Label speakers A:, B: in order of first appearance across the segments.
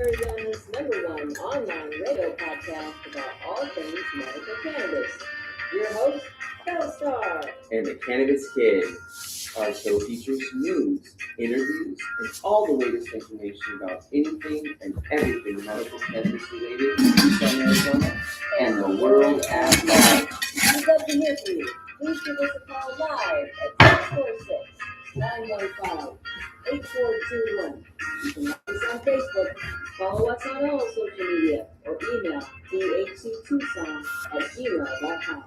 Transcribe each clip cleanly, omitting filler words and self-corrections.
A: Arizona's #1 online radio podcast about all things medical cannabis. Your host, Belle
B: and the Cannabis Kid. Our show features news, interviews, and all the latest information about anything and everything medical cannabis related in Tucson, Arizona, and the world at large.
A: We'd love to hear from you. Please give us a call live at 646-915-8421. You can like us on Facebook, follow us on all social media, or email thctucson@gmail.com.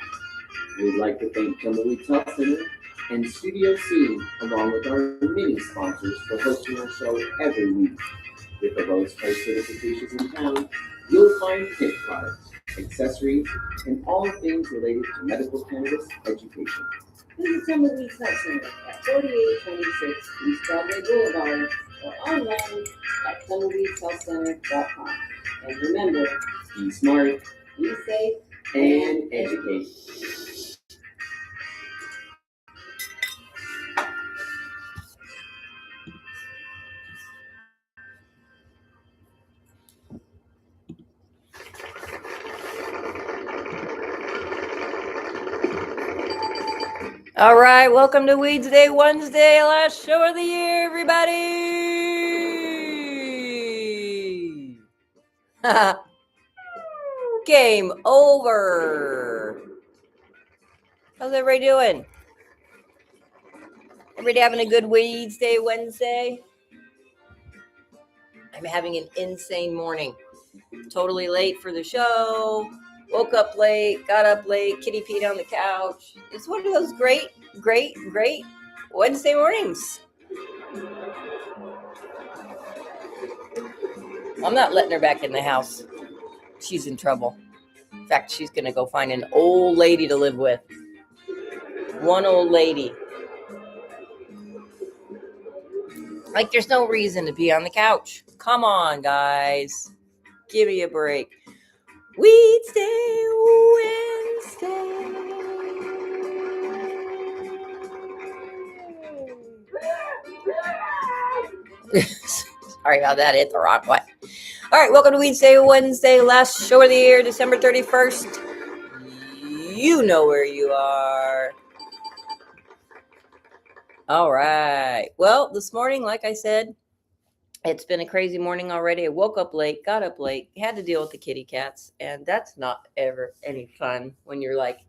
B: We'd like to thank Tumbleweed Health Center and Studio C, along with our many sponsors, for hosting our show every week. With the lowest price certifications in town, you'll find hemp products, accessories, and all things related to medical cannabis education.
A: Visit Tumbleweed's Health Center at 4826 East Broadway Boulevard or online at tumbleweedshealthcenter.com. And remember,
B: Be smart
A: be safe
B: and educate.
C: All right, welcome to Weedsday Wednesday, last show of the year, everybody. Game over. How's everybody doing? Everybody having a good Weedsday Wednesday? I'm having an insane morning. Totally late for the show. Woke up late, got up late, kitty peed on the couch. It's one of those great Wednesday mornings. I'm not letting her back in the house. She's in trouble. In fact, she's going to go find an old lady to live with. One old lady. Like, there's no reason to be on the couch. Come on, guys. Give me a break. Weedsday Wednesday. Sorry about that. Hit the wrong one. All right, welcome to Weedsday Wednesday, last show of the year, December 31st. You know where you are. All right. Well, this morning, like I said, it's been a crazy morning already. I woke up late, got up late, had to deal with the kitty cats, and that's not ever any fun when you're like,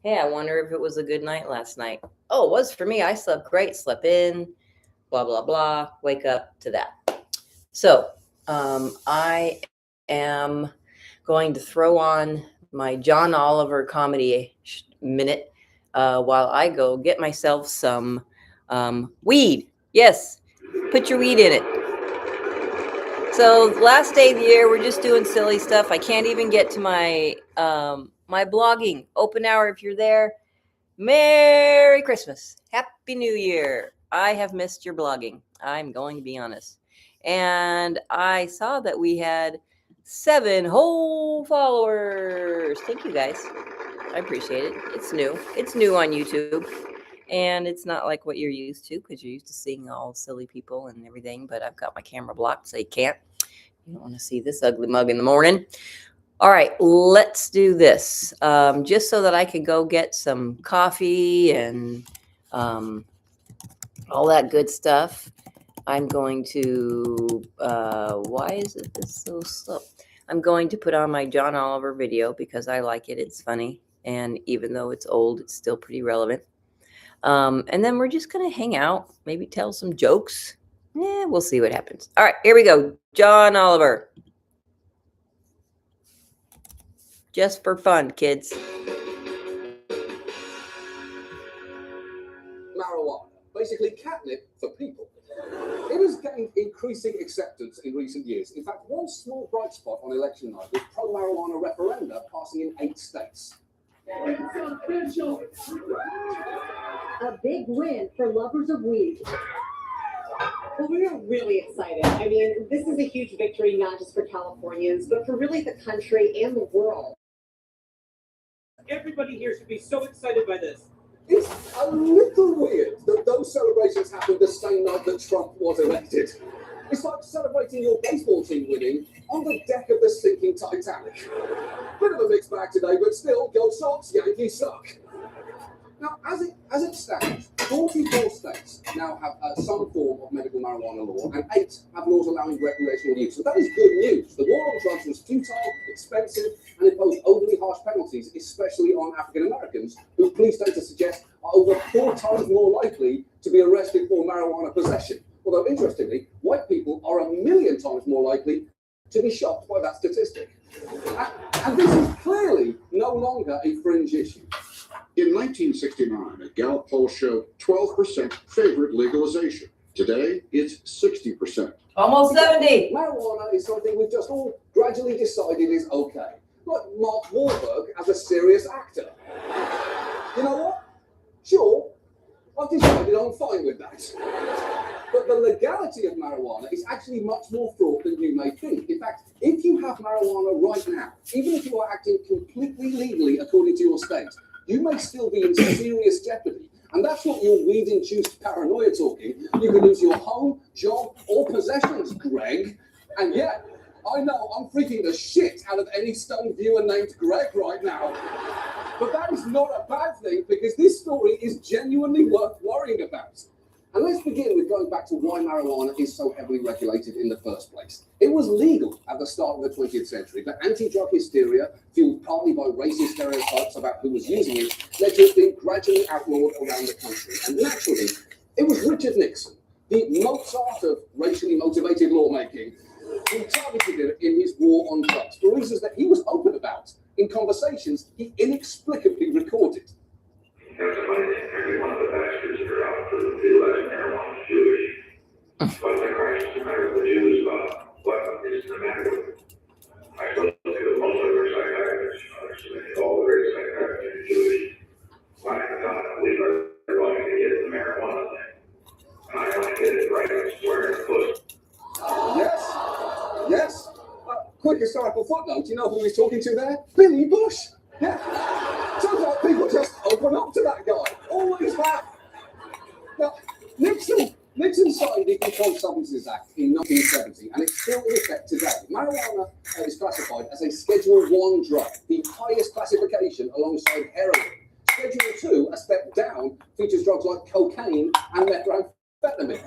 C: hey, I wonder if it was a good night last night. Oh, it was for me. I slept great, slept in, blah, blah, blah, wake up to that. So I am going to throw on my John Oliver comedy minute while I go get myself some weed. Yes, put your weed in it. So last day of the year, we're just doing silly stuff. I can't even get to my my blogging open hour. If you're there, Merry Christmas, Happy New Year. I have missed your blogging. I'm going to be honest. And I saw that we had 7 whole followers. Thank you guys. I appreciate it. It's new. It's new on YouTube. And it's not like what you're used to, because you're used to seeing all silly people and everything. But I've got my camera blocked, so you can't. You don't want to see this ugly mug in the morning. All right, let's do this. Just so that I can go get some coffee and all that good stuff. I'm going to, why is it this so slow? I'm going to put on my John Oliver video because I like it. It's funny. And even though it's old, it's still pretty relevant. And then we're just going to hang out, maybe tell some jokes. We'll see what happens. All right, here we go. John Oliver. Just for fun, kids.
D: Marijuana, basically catnip for people. It has gained increasing acceptance in recent years. In fact, one small bright spot on election night was pro-marijuana referenda passing in 8 states.
E: A big win for lovers of weed. Well, we are really excited. I mean, this is a huge victory, not just for Californians, but for really the country and the world.
F: Everybody here should be so excited by this.
D: It's a little weird that those celebrations happened the same night that Trump was elected. It's like celebrating your baseball team winning on the deck of the sinking Titanic. Bit of a mixed bag today, but still, go Sox, Yankees suck. Now, as it stands, 44 states now have some form of medical marijuana law, and 8 have laws allowing recreational use. So that is good news. The war on drugs was futile, expensive, and imposed overly harsh penalties, especially on African Americans, who police data suggest are over 4 times more likely to be arrested for marijuana possession. Although, interestingly, white people are 1,000,000 times more likely to be shocked by that statistic. And this is clearly no longer a fringe issue.
G: In 1969, a Gallup poll showed 12% favored legalization. Today, it's 60%.
C: Almost 70.
D: Marijuana is something we've just all gradually decided is okay. Like Mark Wahlberg as a serious actor. You know what? Sure, I've decided I'm fine with that. But the legality of marijuana is actually much more fraught than you may think. In fact, if you have marijuana right now, even if you are acting completely legally according to your state, you may still be in serious jeopardy. And that's not your weed-induced paranoia talking. You could lose your home, job, or possessions, Greg. And yet, I know I'm freaking the shit out of any stone viewer named Greg right now. But that is not a bad thing, because this story is genuinely worth worrying about. And let's begin with going back to why marijuana is so heavily regulated in the first place. It was legal at the start of the 20th century, but anti-drug hysteria, fueled partly by racist stereotypes about who was using it, led to it being gradually outlawed around the country. And naturally, it was Richard Nixon, the Mozart of racially motivated lawmaking, who targeted it in his war on drugs for reasons that he was open about in conversations he inexplicably recorded.
H: That's the funny thing. Every one of the bastards that are out for the legalizing marijuana is Jewish. But the Christ is the matter with the Jews, what is the matter with it? I spoke to most of their psychiatrists, all the great psychiatrists are Jewish. When I thought, I believe they're going to get the marijuana thing. And I want to get it right, I swear in the pussy.
D: Yes. Quick historical footnote, you know who he's talking to there? Billy Bush. Yeah. Turns out people just open up to that guy. Always have. Now, Nixon signed the Controlled Substances Act in 1970, and it's still in effect today. Marijuana is classified as a Schedule 1 drug, the highest classification alongside heroin. Schedule 2, a step down, features drugs like cocaine and methamphetamine.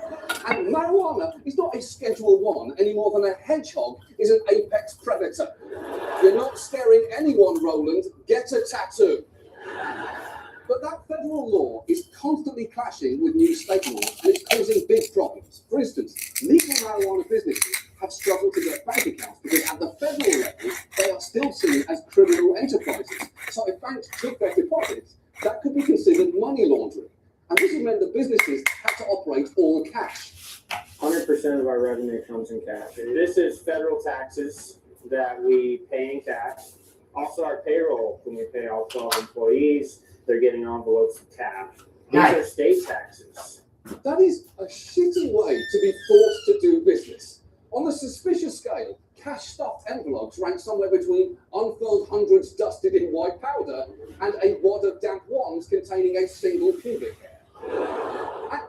D: And marijuana is not a Schedule 1 any more than a hedgehog is an apex predator. You're not scaring anyone, Roland. Get a tattoo. But that federal law is constantly clashing with new state laws, and it's causing big problems. For instance, legal marijuana businesses have struggled to get bank accounts because at the federal level, they are still seen as criminal enterprises. So if banks took their deposits, that could be considered money laundering. And this has meant that businesses have to operate all cash.
I: 100% of our revenue comes in cash. This is federal taxes that we pay in cash. Also our payroll, when we pay all 12 employees, they're getting envelopes of cash. These are state taxes.
D: That is a shitty way to be forced to do business. On the suspicious scale, cash-stuffed envelopes rank somewhere between unfurled hundreds dusted in white powder and a wad of damp wands containing a single pubic hair.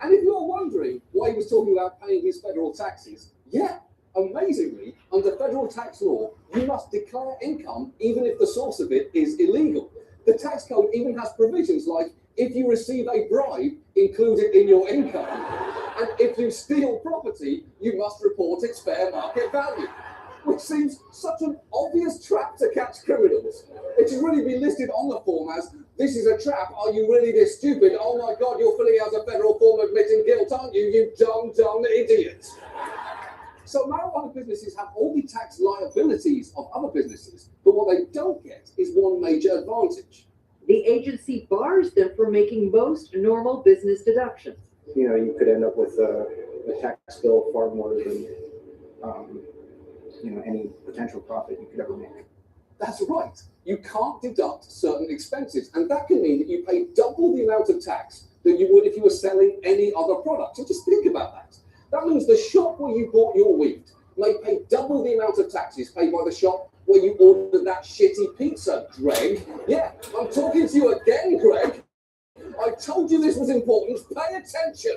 D: And if you're wondering why he was talking about paying his federal taxes, yeah, amazingly, under federal tax law, you must declare income even if the source of it is illegal. The tax code even has provisions like, if you receive a bribe, include it in your income. And if you steal property, you must report its fair market value. Which seems such an obvious trap to catch criminals. It should really be listed on the form as, this is a trap, are you really this stupid? Oh my God, you're filling out a federal form admitting guilt, aren't you, you dumb idiot? So marijuana businesses have all the tax liabilities of other businesses, but what they don't get is one major advantage.
J: The agency bars them from making most normal business deductions.
I: You know, you could end up with a tax bill far more than any potential profit you could ever make.
D: That's right. You can't deduct certain expenses, and that can mean that you pay double the amount of tax that you would if you were selling any other product. So just think about that. That means the shop where you bought your weed may pay double the amount of taxes paid by the shop where you ordered that shitty pizza, Greg. Yeah, I'm talking to you again, Greg. I told you this was important. Pay attention.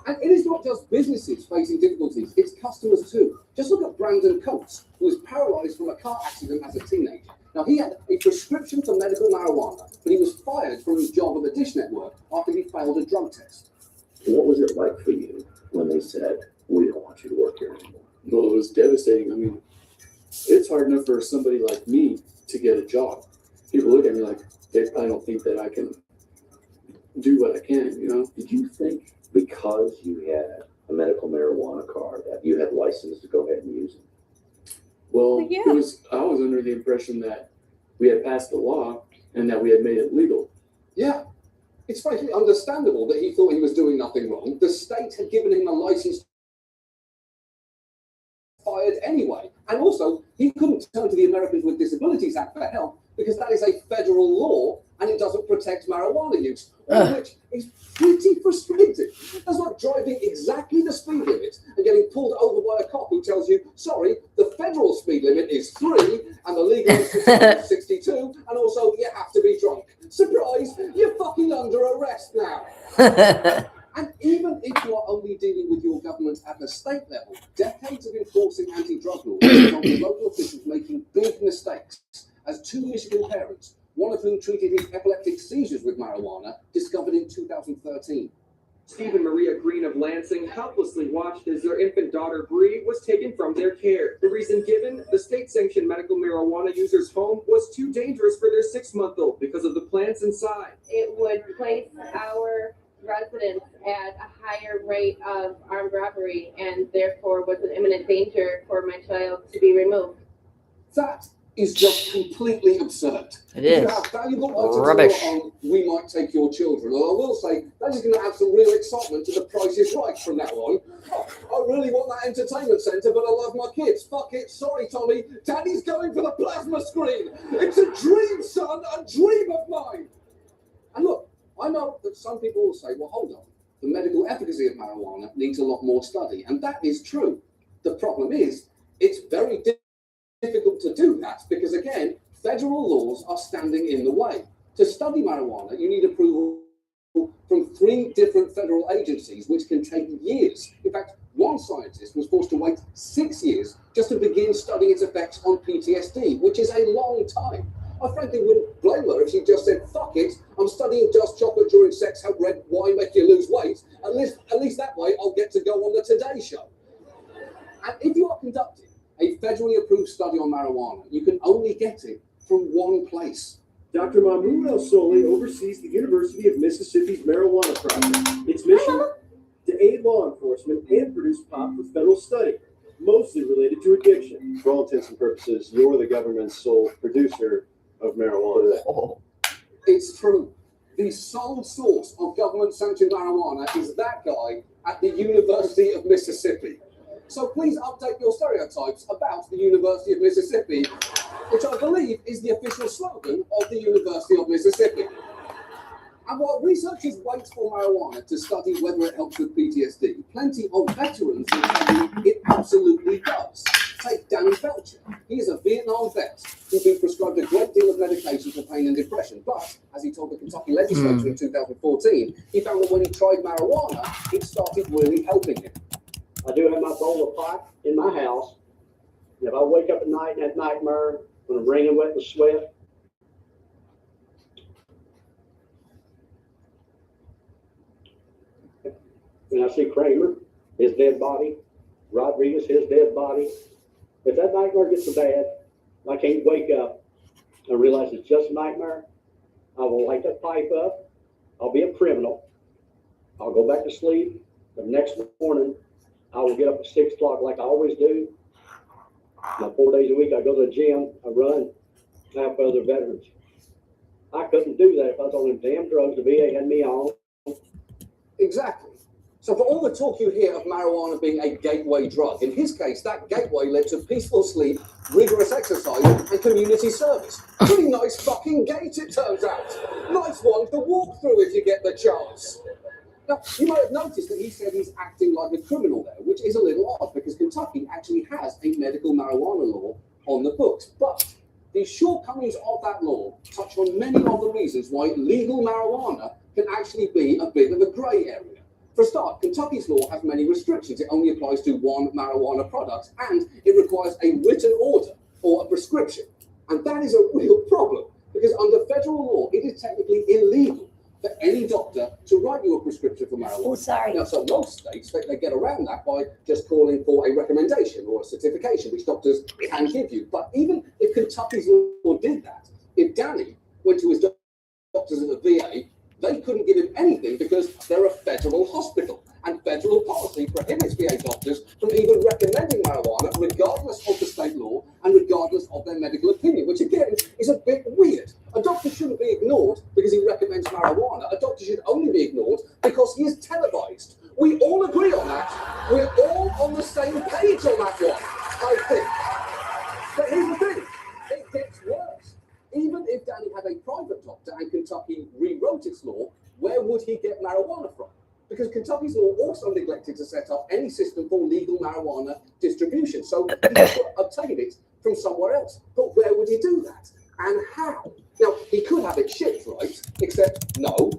D: And it is not just businesses facing difficulties, it's customers too. Just look at Brandon Coates, who was paralyzed from a car accident as a teenager. Now, he had a prescription for medical marijuana, but he was fired from his job at the Dish Network after he failed a drug test.
K: What was it like for you when they said, we don't want you to work here anymore?
L: Well, it was devastating. I mean, it's hard enough for somebody like me to get a job. People look at me like, I don't think that I can do what I can, you know?
K: Did you think because you had a medical marijuana card that you had license to go ahead and use it?
L: Well,
C: Yeah.
L: I was under the impression that we had passed the law and that we had made it legal.
D: Yeah, it's frankly understandable that he thought he was doing nothing wrong. The state had given him a license, fired anyway. And also, he couldn't turn to the Americans with Disabilities Act for help because that is a federal law and it doesn't protect marijuana use, all of which is pretty frustrating. That's like driving exactly the speed limit and getting pulled over by a cop who tells you, sorry, the federal speed limit is 3 and the legal is 62, and also you have to be drunk. Surprise, you're fucking under arrest now. And even if you are only dealing with your government at the state level, decades of enforcing anti-drug laws resulted in local officials making big mistakes, as 2 Michigan parents, one of whom treated his epileptic seizures with marijuana, discovered in 2013.
F: Steve and Maria Green of Lansing helplessly watched as their infant daughter Bree was taken from their care. The reason given, the state-sanctioned medical marijuana user's home was too dangerous for their 6-month-old because of the plants inside.
M: It would place our residents at a higher rate of armed robbery and therefore was an imminent danger for my child to be removed.
D: That is just completely absurd.
C: It is.
D: You have valuable items
C: Rubbish.
D: on We Might Take Your Children, and I will say that is going to add some real excitement to The Price is Right from now on. Oh, I really want that entertainment centre, but I love my kids. Fuck it, sorry Tommy, Daddy's going for the plasma screen. It's a dream, son, a dream of mine. And look, I know that some people will say, well, hold on, the medical efficacy of marijuana needs a lot more study, and that is true. The problem is, it's very difficult to do that because, again, federal laws are standing in the way. To study marijuana, you need approval from 3 different federal agencies, which can take years. In fact, one scientist was forced to wait 6 years just to begin studying its effects on PTSD, which is a long time. I frankly wouldn't blame her if she just said, fuck it, I'm studying does chocolate during sex help red wine make you lose weight? At least that way I'll get to go on the Today Show. And if you are conducting a federally approved study on marijuana, you can only get it from one place.
K: Dr. Mahmoud El-Soli oversees the University of Mississippi's marijuana project. Its mission? To aid law enforcement and produce pot for federal study, mostly related to addiction. For all intents and purposes, you're the government's sole producer of marijuana.
C: Oh.
D: It's true. The sole source of government-sanctioned marijuana is that guy at the University of Mississippi. So please update your stereotypes about the University of Mississippi, which I believe is the official slogan of the University of Mississippi. And while researchers wait for marijuana to study whether it helps with PTSD, plenty of veterans will tell you it absolutely does. Take Danny Belcher. He is a Vietnam vet who's been prescribed a great deal of medication for pain and depression, but, as he told the Kentucky legislature in 2014, he found that when he tried marijuana, it started really helping him.
N: I do have my bowl of pot in my house. And if I wake up at night and have nightmare, when I'm wringing wet with sweat, and I see Kramer, his dead body, Rodriguez, his dead body, if that nightmare gets so bad, I can't wake up and realize it's just a nightmare, I will light that pipe up. I'll be a criminal. I'll go back to sleep. The next morning, I will get up at 6 o'clock like I always do. Now, 4 days a week, I go to the gym, I run, I have other veterans. I couldn't do that if I was on them damn drugs the VA had me on.
D: Exactly. So for all the talk you hear of marijuana being a gateway drug, in his case, that gateway led to peaceful sleep, rigorous exercise, and community service. Pretty nice fucking gate, it turns out. Nice one to walk through if you get the chance. Now, you might have noticed that he said he's acting like a criminal there, which is a little odd because Kentucky actually has a medical marijuana law on the books. But the shortcomings of that law touch on many of the reasons why legal marijuana can actually be a bit of a grey area. For a start, Kentucky's law has many restrictions. It only applies to one marijuana product, and it requires a written order or a prescription. And that is a real problem, because under federal law, it is technically illegal for any doctor to write you a prescription for marijuana.
C: Oh, sorry.
D: Now, so most states, they get around that by just calling for a recommendation or a certification, which doctors can give you. But even if Kentucky's law did that, if Danny went to his doctors at the VA, they couldn't give him anything because they're a federal hospital. And federal policy prohibits VA doctors from even recommending marijuana, regardless of the state law and regardless of their medical opinion, which again is a bit weird. A doctor shouldn't be ignored because he recommends marijuana. A doctor should only be ignored because he is televised. We all agree on that. We're all on the same page on that one, I think. But here's the thing, it gets worse. Even if Danny had a private doctor and Kentucky rewrote its law, where would he get marijuana from? Because Kentucky's law also neglected to set up any system for legal marijuana distribution. So he could obtain it from somewhere else. But where would he do that? And how? Now, he could have it shipped, right? Except, no,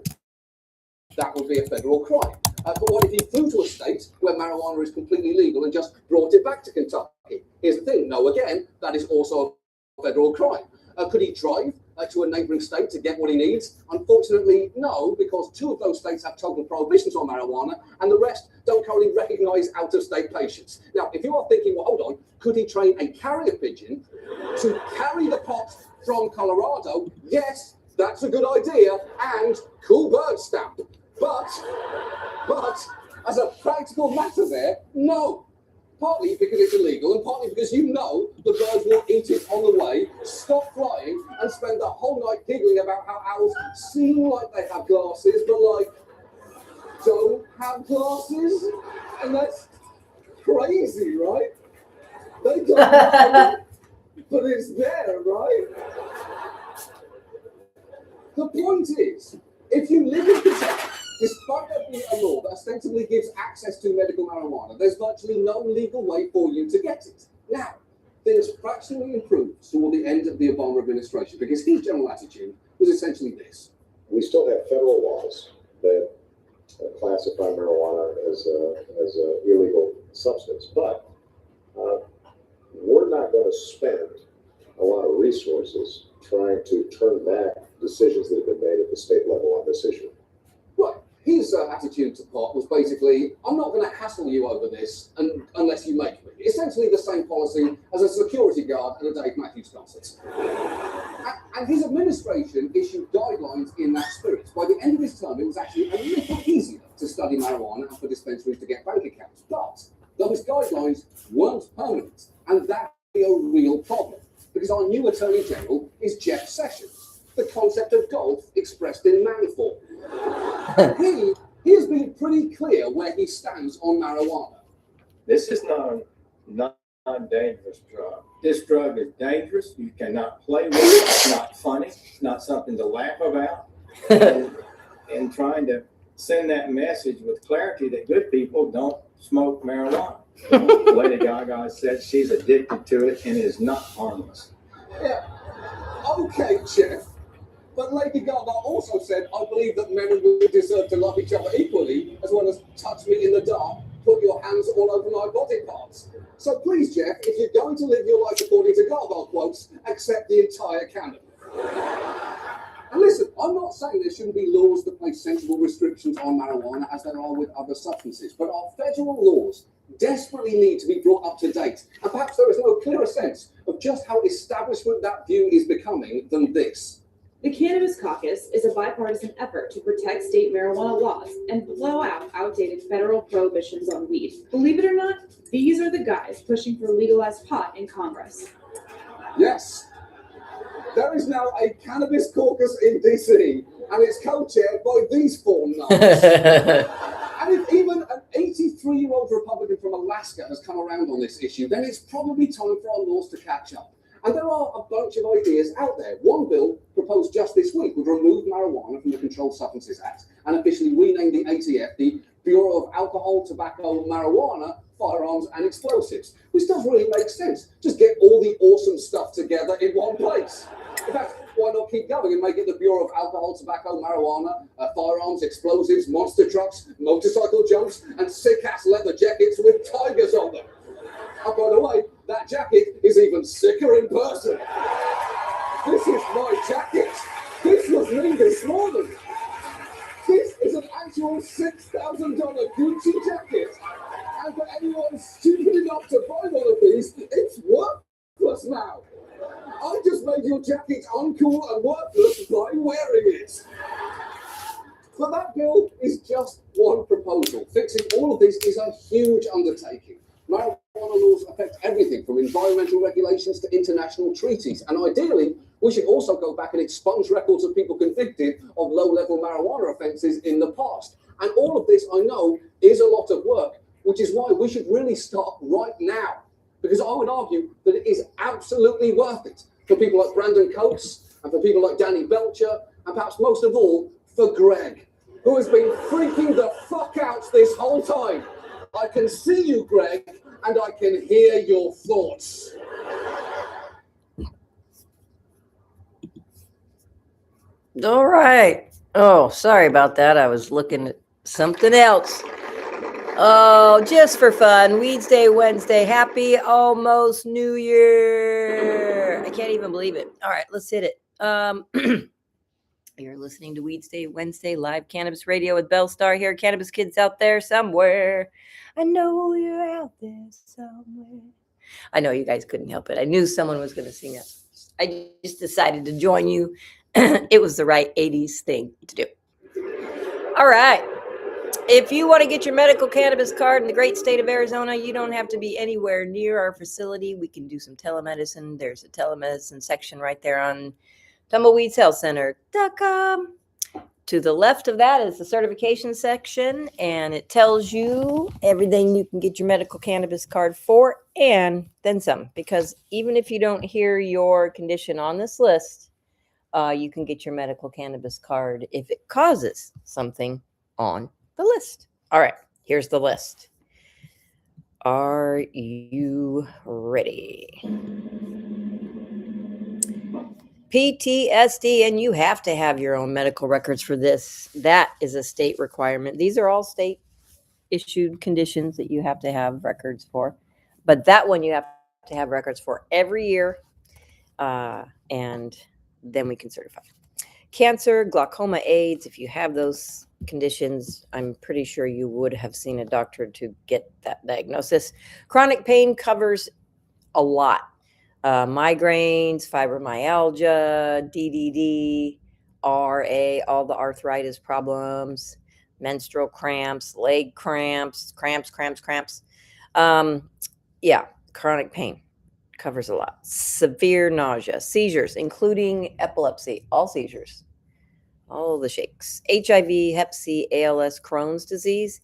D: that would be a federal crime. But what if he flew to a state where marijuana is completely legal and just brought it back to Kentucky? Here's the thing, no, again, that is also a federal crime. Could he drive to a neighbouring state to get what he needs? Unfortunately, no, because 2 of those states have total prohibitions on marijuana and the rest don't currently recognise out-of-state patients. Now, if you are thinking, well, hold on, could he train a carrier pigeon to carry the pot from Colorado? Yes, that's a good idea, and cool bird stamp. But as a practical matter there, no. Partly because it's illegal, and partly because you know the birds will eat it on the way, stop flying, and spend the whole night giggling about how owls seem like they have glasses, but like, don't have glasses? And that's crazy, right? They don't know, but it's there, right? The point is, if you live in Kentucky, despite there being a law that ostensibly gives access to medical marijuana, there's virtually no legal way for you to get it. Now, things fractionally improved toward the end of the Obama administration because his general attitude was essentially this.
G: We still have federal laws that classify marijuana as a illegal substance, but we're not going to spend a lot of resources trying to turn back decisions that have been made at the state level on this issue.
D: Right. His attitude to pot was basically, I'm not going to hassle you over this unless you make me. Essentially the same policy as a security guard at a Dave Matthews concert. And his administration issued guidelines in that spirit. By the end of his term, it was actually a little easier to study marijuana and for dispensaries to get bank accounts. But those guidelines weren't permanent, and that would be a real problem. Because our new Attorney General is Jeff Sessions, the concept of golf expressed in man form. He has been pretty clear where he stands on marijuana.
O: This is not a non-dangerous drug. This drug is dangerous. You cannot play with it. It's not funny. It's not something to laugh about. And trying to send that message with clarity that good people don't smoke marijuana. Lady Gaga said she's addicted to it and is not harmless.
D: Yeah. Okay, Jeff. But Lady Gaga also said, I believe that men and women deserve to love each other equally, as well as touch me in the dark, put your hands all over my body parts. So please, Jeff, if you're going to live your life according to Gaga quotes, accept the entire canon. And listen, I'm not saying there shouldn't be laws that place sensible restrictions on marijuana as there are with other substances, but our federal laws desperately need to be brought up to date. And perhaps there is no clearer sense of just how establishment that view is becoming than this.
P: The Cannabis Caucus is a bipartisan effort to protect state marijuana laws and blow out outdated federal prohibitions on weed. Believe it or not, these are the guys pushing for legalized pot in Congress.
D: Yes, there is now a Cannabis Caucus in DC, and it's co-chaired by these 4 nuts. And if even an 83-year-old Republican from Alaska has come around on this issue, then it's probably time for our laws to catch up. And there are a bunch of ideas out there. One bill proposed just this week would remove marijuana from the Controlled Substances Act and officially rename the ATF the Bureau of Alcohol, Tobacco, Marijuana, Firearms and Explosives, which does really make sense. Just get all the awesome stuff together in one place. In fact, Why not keep going and make it the Bureau of Alcohol, Tobacco, Marijuana, Firearms, Explosives, Monster Trucks, Motorcycle Jumps, and sick-ass leather jackets with tigers on them? And by the way, that jacket is even sicker in person. This is my jacket. This was me this morning. This is an actual $6,000 Gucci jacket. And for anyone stupid enough to buy one of these, it's worthless now. I just made your jacket uncool and worthless by wearing it. But that bill is just one proposal. Fixing all of this is a huge undertaking. Marijuana laws affect everything from environmental regulations to international treaties. And ideally, we should also go back and expunge records of people convicted of low-level marijuana offenses in the past. And all of this, I know, is a lot of work, which is why we should really start right now. Because I would argue that it is absolutely worth it for people like Brandon Coates and for people like Danny Belcher, and perhaps most of all, for Greg, who has been freaking the fuck out this whole time. I can see you, Greg, and I can hear your thoughts.
C: All right. Oh, sorry about that. I was looking at something else. Oh, just for fun. Weedsday Wednesday. Happy almost New Year. I can't even believe it. All right, let's hit it. You're listening to Weedsday Wednesday live cannabis radio with Belle Star here. Cannabis kids out there somewhere. I know you're out there somewhere. I know you guys couldn't help it. I knew someone was going to sing it. I just decided to join you. It was the right 80s thing to do. All right. If you want to get your medical cannabis card in the great state of Arizona, you don't have to be anywhere near our facility. We can do some telemedicine. There's a telemedicine section right there on tumbleweedshealthcenter.com. To the left of that is the certification section, and it tells you everything you can get your medical cannabis card for and then some. Because even if you don't hear your condition on this list, you can get your medical cannabis card if it causes something on the list. All right, here's the list. Are you ready? PTSD, and you have to have your own medical records for this. That is a state requirement. These are all state issued conditions that you have to have records for. But that one you have to have records for every year. And then we can certify. Cancer, glaucoma, AIDS, if you have those conditions, I'm pretty sure you would have seen a doctor to get that diagnosis. Chronic pain covers a lot. Migraines, fibromyalgia, DDD, RA, all the arthritis problems, menstrual cramps, leg cramps, cramps. Yeah, chronic pain covers a lot. Severe nausea, seizures, including epilepsy, all seizures, all the shakes. HIV, Hep C, ALS, Crohn's disease,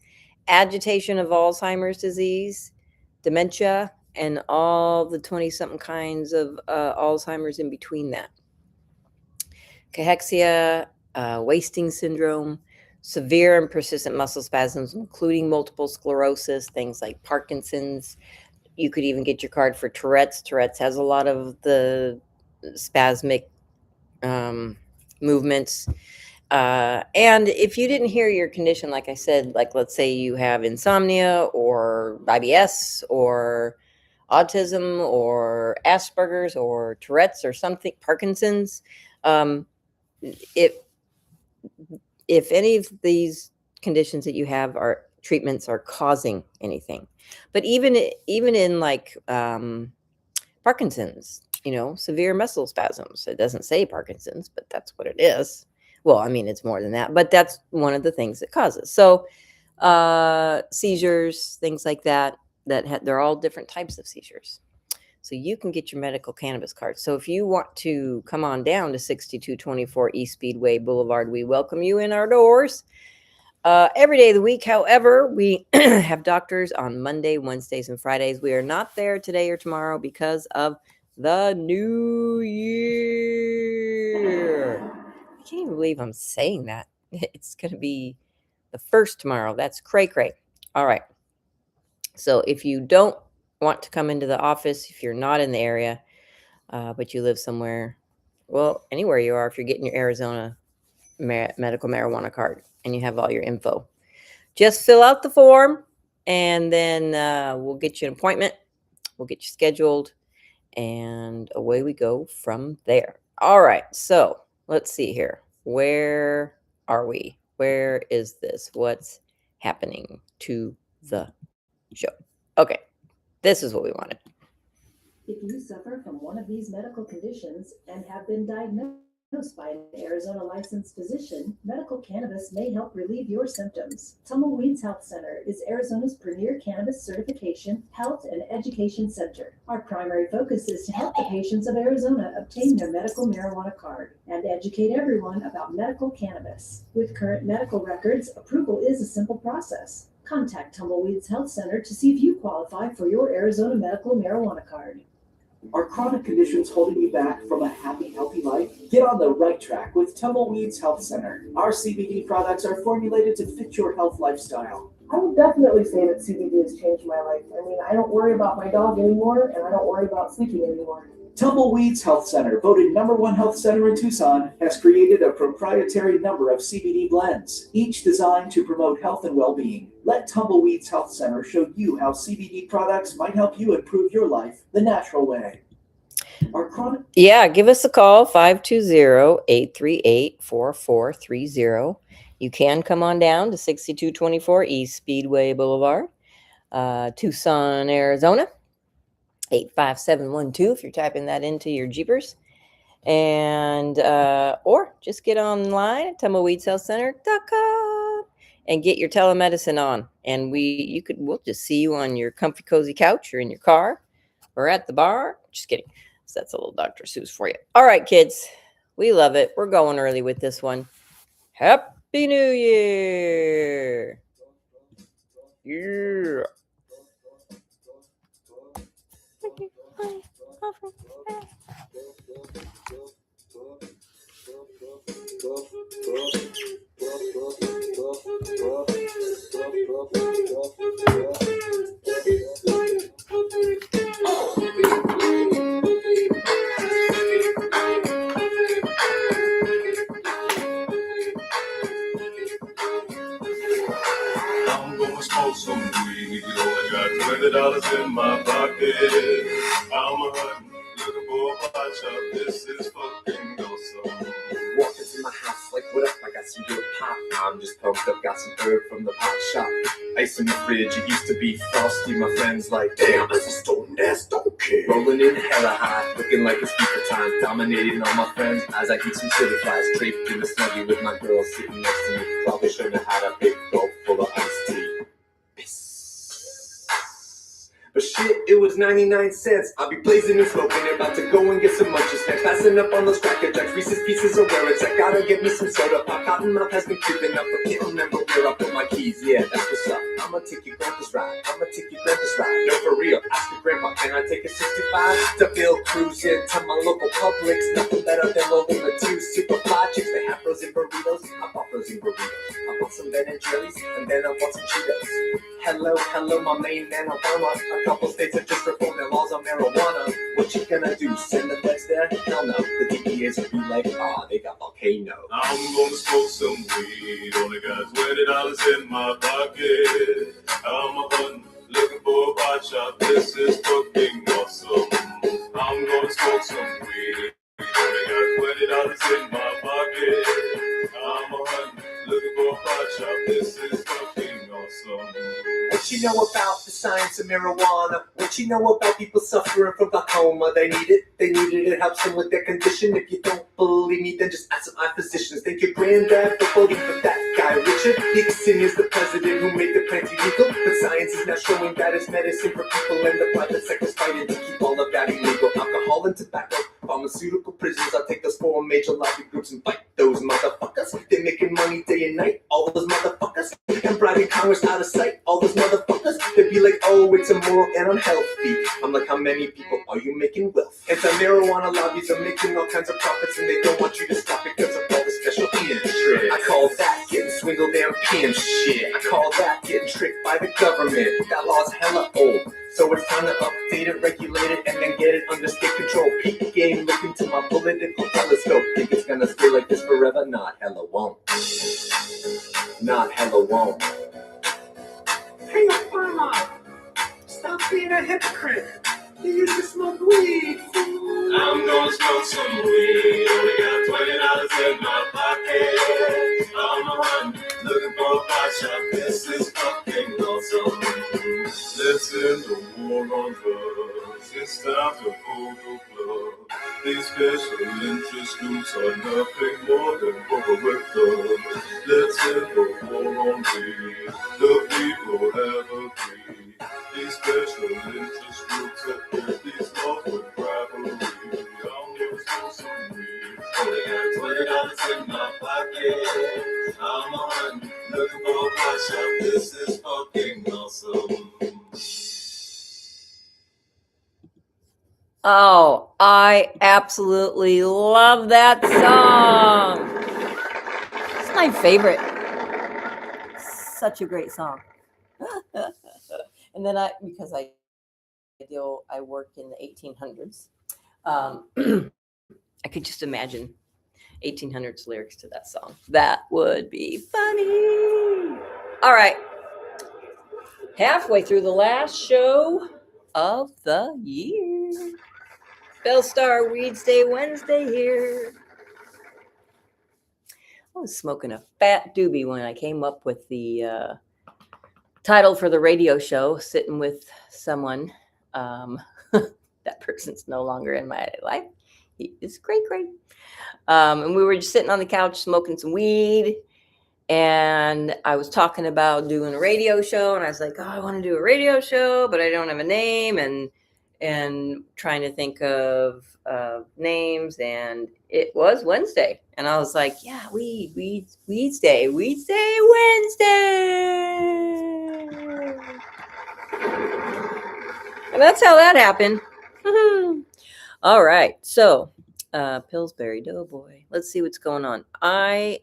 C: agitation of Alzheimer's disease, dementia, and all the 20-something kinds of Alzheimer's in between that. Cachexia, wasting syndrome, severe and persistent muscle spasms, including multiple sclerosis, things like Parkinson's. You could even get your card for Tourette's. Tourette's has a lot of the spasmic movements. And if you didn't hear your condition, like I said, like let's say you have insomnia or IBS or autism or Asperger's or Tourette's or something, Parkinson's, if any of these conditions that you have are treatments are causing anything, but even in like Parkinson's, severe muscle spasms, it doesn't say Parkinson's, but that's what it is. Well, I mean, it's more than that, but that's one of the things it causes. So seizures, things like that, they're all different types of seizures. So you can get your medical cannabis card. So if you want to come on down to 6224 East Speedway Boulevard, we welcome you in our doors every day of the week. However, we have doctors on Monday, Wednesdays, and Fridays. We are not there today or tomorrow because of the new year. I can't even believe I'm saying that. It's going to be the first tomorrow. That's cray. All right. So if you don't want to come into the office, if you're not in the area, but you live somewhere Well, anywhere you are, if you're getting your Arizona medical marijuana card and you have all your info, just fill out the form and then we'll get you an appointment. We'll get you scheduled and away we go from there. All right. So let's see here. Where are we? Where is this? What's happening to the show? Okay. This is what we wanted.
Q: If you suffer from one of these medical conditions and have been diagnosed by an Arizona licensed physician, medical cannabis may help relieve your symptoms. Tumbleweeds Health Center is Arizona's premier cannabis certification, health, and education center. Our primary focus is to help the patients of Arizona obtain their medical marijuana card and educate everyone about medical cannabis. With current medical records, approval is a simple process. Contact Tumbleweeds Health Center to see if you qualify for your Arizona medical marijuana card.
R: Are chronic conditions holding you back from a happy, healthy life? Get on the right track with Tumbleweeds Health Center. Our CBD products are formulated to fit your health lifestyle.
S: I would definitely say that CBD has changed my life. I mean, I don't worry about my dog anymore, and I don't worry about sleeping anymore.
R: Tumbleweeds Health Center, voted #1 health center in Tucson, has created a proprietary number of CBD blends, each designed to promote health and well-being. Let Tumbleweeds Health Center show you how CBD products might help you improve your life the natural way.
C: Yeah, give us a call, 520-838-4430. You can come on down to 6224 East Speedway Boulevard, Tucson, Arizona. 85712 if you're typing that into your Jeepers. And or just get online at tumbleweedshealthcenter.com and get your telemedicine on. And we'll just see you on your comfy cozy couch or in your car or at the bar. Just kidding. So that's a little Dr. Seuss for you. All right, kids. We love it. We're going early with this one. Happy New Year. Yeah.
T: I'm gonna smoke some weed. Only got $20 in my pocket. I'm a hunting, looking for a pot shop. This is fucking awesome.
U: Walk into my house like, what up? I got some good pop. I'm just pumped up, got some herb from the pot shop. Ice in the fridge, it used to be frosty. My friends like, damn, that's a stone ass donkey. Rolling in hella high, looking like it's FIFA time. Dominating all my friends as I eat some city flies. Draped in the snuggie with my girl sitting next to me. Probably showing her how to pick gulp full of iced tea. But shit, it was 99 cents. I'll be blazing and smoking, about to go and get some munchies next. Passing up on those Cracker Jacks, Reese's Pieces of where it's at. Gotta get me some soda pop. Cotton mouth has been creeping up, but can't remember where I put my keys. Yeah, that's what's up. I'ma take your grandpa's ride. No, for real, ask your grandpa, can I take a 65? To Bill cruising to my local Publix. Nothing better than rolling the two super fly chicks. They have frozen burritos. I bought frozen burritos. I bought some Ben and Jerry's, and then I bought some Cheetos. Hello, my main man Obama. A couple states have just reformed their laws on marijuana. What you gonna do? Send the feds there? Hell no. The DEAs will be like, they got volcano.
T: I'm gonna smoke some weed. Only got $20 in my pocket. I'm a hunting, looking for a pot shop. This is fucking awesome. I'm gonna smoke some weed. Only got $20 in my pocket. I'm a hunting, looking for a pot shop. This is fucking awesome.
U: What you know about the science of marijuana? What you know about people suffering from glaucoma? They need it. It helps them with their condition. If you don't believe me, then just ask my physicians. Thank your granddad for voting for that guy. Richard Nixon is the president who made the plant illegal. But science is now showing that it's medicine for people, and the private sector's fighting to keep all of that illegal. Alcohol and tobacco, pharmaceutical prisons. I'll take those 4 major lobby groups and fight those motherfuckers. They're making money day and night, all those motherfuckers. And bribing Congress out of sight, all those motherfuckers. They'd be like, oh, it's immoral and unhealthy. I'm like, how many people are you making wealth? Anti-marijuana lobbies are making all kinds of profits, and they don't want you to stop it because of all the special interest. I call that getting swindled and pimp shit. I call that getting tricked by the government. That law's hella old. So it's time to update it, regulate it, and then get it under state control. Peak game, look into my political telescope. Think it's gonna stay like this forever? Not hella won't. Not hella won't. Hey, Obama, stop being a hypocrite. You used to smoke weed.
T: I'm gonna smoke some weed. Only got $20 in my pocket. I'm a run, looking for a pot shop. This is fucking awesome. Let's end the war on drugs. It's time to hold the plug. These special interest groups are nothing more than corporate thugs. Let's end the war on weed. The people have agreed. These special interest groups have built these laws with bribery. I'm gonna smoke some weed. Only got $20 in my pocket. I'm on, looking for a pot shop. This is fucking awesome.
C: Oh, I absolutely love that song. It's my favorite. Such a great song. And then because I work in the 1800s, I could just imagine 1800s lyrics to that song. That would be funny. All right. Halfway through the last show of the year. Belle Star Weedsday Wednesday here. I was smoking a fat doobie when I came up with the title for the radio show, sitting with someone. That person's no longer in my life. He is great. And we were just sitting on the couch smoking some weed. And I was talking about doing a radio show. And I was like, oh, I want to do a radio show, but I don't have a name. And trying to think of names. And it was Wednesday. And I was like, yeah, Weedsday Wednesday. And that's how that happened. All right. So, Pillsbury Doughboy. Let's see what's going on. I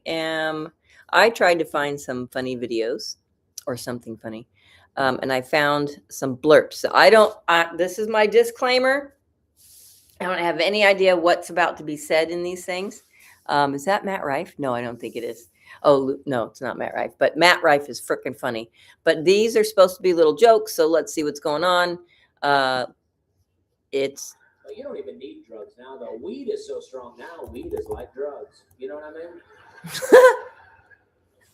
C: tried to find some funny videos or something funny. And I found some blurps. So this is my disclaimer. I don't have any idea what's about to be said in these things. Is that Matt Rife? No, I don't think it is. Oh, no, it's not Matt Rife. But Matt Rife is freaking funny. But these are supposed to be little jokes. So let's see what's going on. It's.
A: Well, you don't even need drugs now, though. Weed is so strong now. Weed is like drugs. You know what I mean?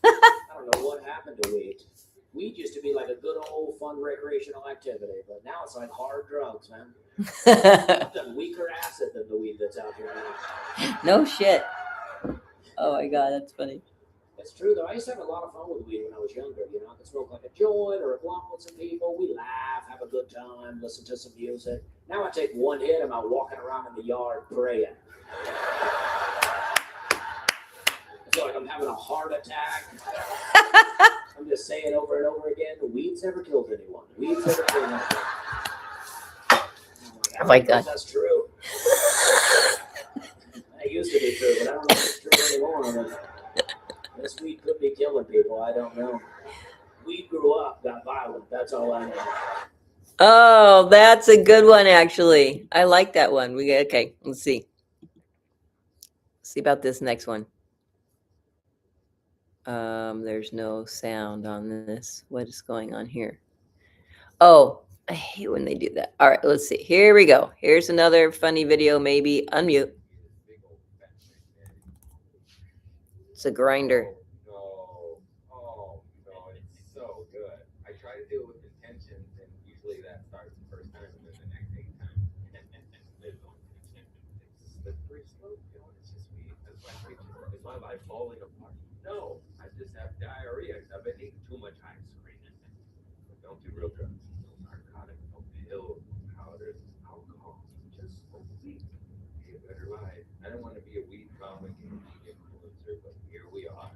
A: I don't know what happened to weed. Weed used to be like a good old fun recreational activity, but now it's like hard drugs, man. Something weaker acid than the weed that's out here now.
C: No shit. Oh my God, that's funny.
A: It's true, though. I used to have a lot of fun with weed when I was younger. You know, I could smoke like a joint or a blunt with some people. We laugh, have a good time, listen to some music. Now I take one hit and I'm walking around in the yard praying. I feel like I'm having a heart attack. I'm just saying over and over again, weed's never killed anyone. Weed's never killed anyone.
C: Oh my God.
A: That's true. That used to be true, but I don't know if it's true anymore. This weed could be killing people. I don't know. Weed grew up, got violent. That's all I know.
C: Oh, that's a good one, actually. I like that one. Okay, let's see. See about this next one. There's no sound on this. What is going on here? Oh, I hate when they do that. All right, let's see. Here we go. Here's another funny video, maybe. Unmute. It's a grinder.
V: No, it's so good. I try to do it with intentions, and usually that starts the first time, and then the next 8 times. It's slippery slope, you know. It's just me. Is my life falling apart? No, I just have diarrhea. I've been eating too much ice cream. Don't do real drugs. No narcotics, no pills, no powders, alcohol. Just smoke weed. Be a better life. I don't want to be a weed comic and weed influencer, but here we are.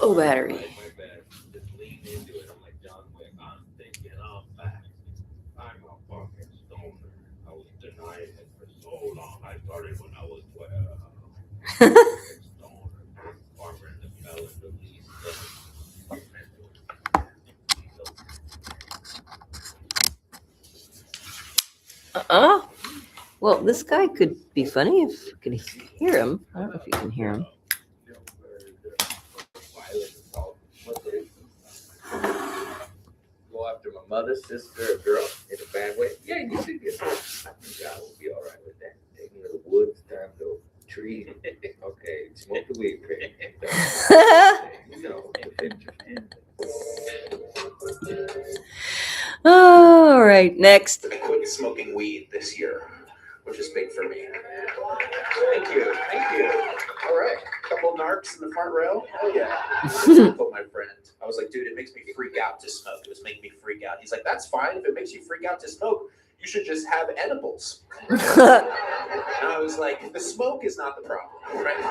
C: Oh, battery.
V: My best. Just lean into it. I'm like John Wick. I'm thinking I'm back. I'm a fucking stoner. I was denying it for so long. I started when I was 12. Stoner. Farmer in the Belle and the Weedsday.
C: Well, this guy could be funny if you could hear him. I don't know if you can hear him.
B: Go after my mother, sister, or girl in a bad way. Yeah, you should get hurt. I think God will be all right with that. Taking to the woods, time to tree. Okay, smoke the weed, Craig. No, defend your family.
C: All right, next.
E: I quit smoking weed this year, which is big for me. Thank you. All right, couple narcs in the front row. Hell yeah. I told my friend, I was like, dude, it makes me freak out to smoke. It was making me freak out. He's like, that's fine. If it makes you freak out to smoke, you should just have edibles. And I was like, the smoke is not the problem, right?